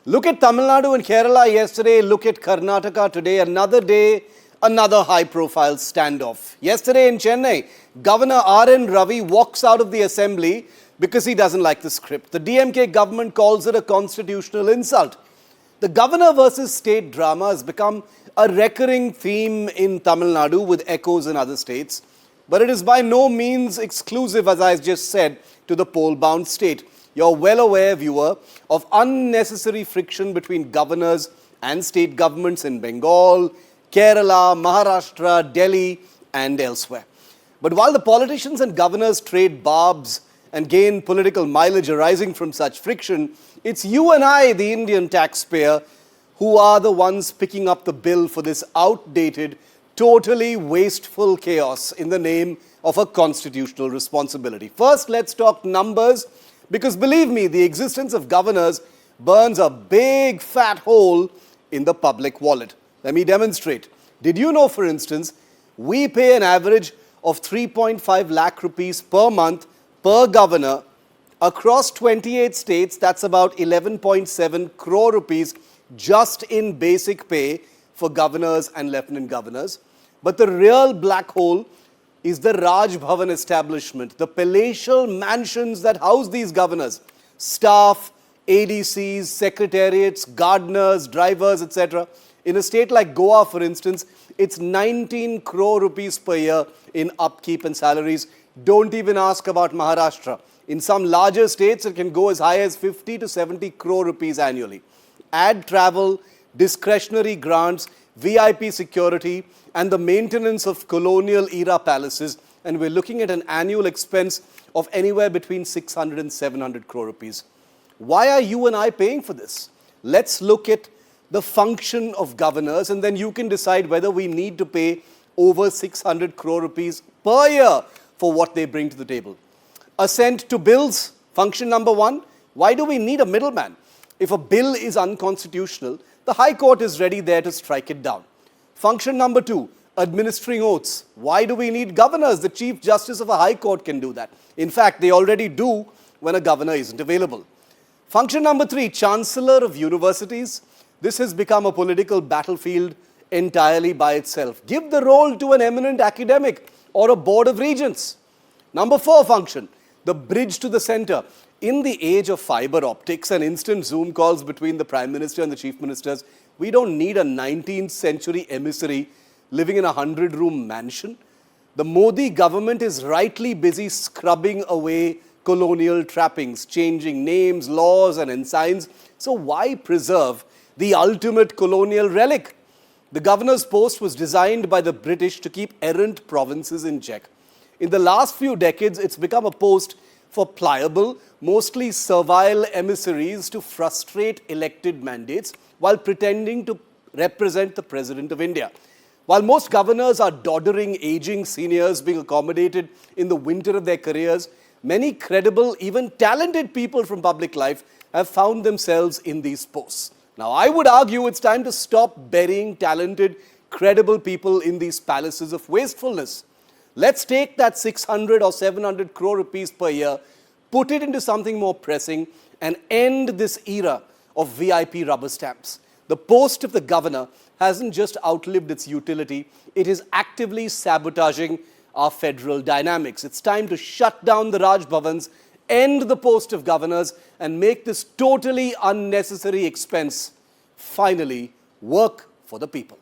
Look at Tamil Nadu and Kerala yesterday, look at Karnataka today, another day, another high-profile standoff. Yesterday in Chennai, Governor R.N. Ravi walks out of the assembly because he doesn't like the script. The DMK government calls it a constitutional insult. The governor versus state drama has become a recurring theme in Tamil Nadu with echoes in other states. But it is by no means exclusive, as I just said, to the poll-bound state. You're well aware, viewer, of unnecessary friction between governors and state governments in Bengal, Kerala, Maharashtra, Delhi, and elsewhere. But while the politicians and governors trade barbs and gain political mileage arising from such friction, it's you and I, the Indian taxpayer, who are the ones picking up the bill for this outdated, totally wasteful chaos in the name of a constitutional responsibility. First, let's talk numbers, because believe me, the existence of governors burns a big fat hole in the public wallet. Let me demonstrate. Did you know, for instance, we pay an average of 3.5 lakh rupees per month per governor across 28 states? That's about 11.7 crore rupees just in basic pay for governors and lieutenant governors. But the real black hole is the Raj Bhavan establishment, the palatial mansions that house these governors, staff, ADCs, secretariats, gardeners, drivers, etc. In a state like Goa, for instance, it's 19 crore rupees per year in upkeep and salaries. Don't even ask about Maharashtra. In some larger states, it can go as high as 50 to 70 crore rupees annually. Add travel, discretionary grants, VIP security, and the maintenance of colonial-era palaces, and we're looking at an annual expense of anywhere between 600 and 700 crore rupees. Why are you and I paying for this? Let's look at the function of governors, and then you can decide whether we need to pay over 600 crore rupees per year for what they bring to the table. Assent to bills, function number one. Why do we need a middleman? If a bill is unconstitutional, the High Court is ready there to strike it down. Function number two, administering oaths. Why do we need governors? The Chief Justice of a High Court can do that. In fact, they already do when a governor isn't available. Function number three, Chancellor of Universities. This has become a political battlefield entirely by itself. Give the role to an eminent academic or a board of regents. Number four function, the bridge to the center. In the age of fiber optics and instant Zoom calls between the Prime Minister and the Chief Ministers, we don't need a 19th century emissary living in a 100-room mansion. The Modi government is rightly busy scrubbing away colonial trappings, changing names, laws and ensigns. So why preserve the ultimate colonial relic? The governor's post was designed by the British to keep errant provinces in check. In the last few decades, it's become a post for pliable, mostly servile emissaries to frustrate elected mandates while pretending to represent the President of India. While most governors are doddering, aging seniors being accommodated in the winter of their careers, many credible, even talented people from public life have found themselves in these posts. Now, I would argue it's time to stop burying talented, credible people in these palaces of wastefulness. Let's take that 600 or 700 crore rupees per year, put it into something more pressing, and end this era of VIP rubber stamps. The post of the governor hasn't just outlived its utility, it is actively sabotaging our federal dynamics. It's time to shut down the Raj Bhavans, end the post of governors, and make this totally unnecessary expense finally work for the people.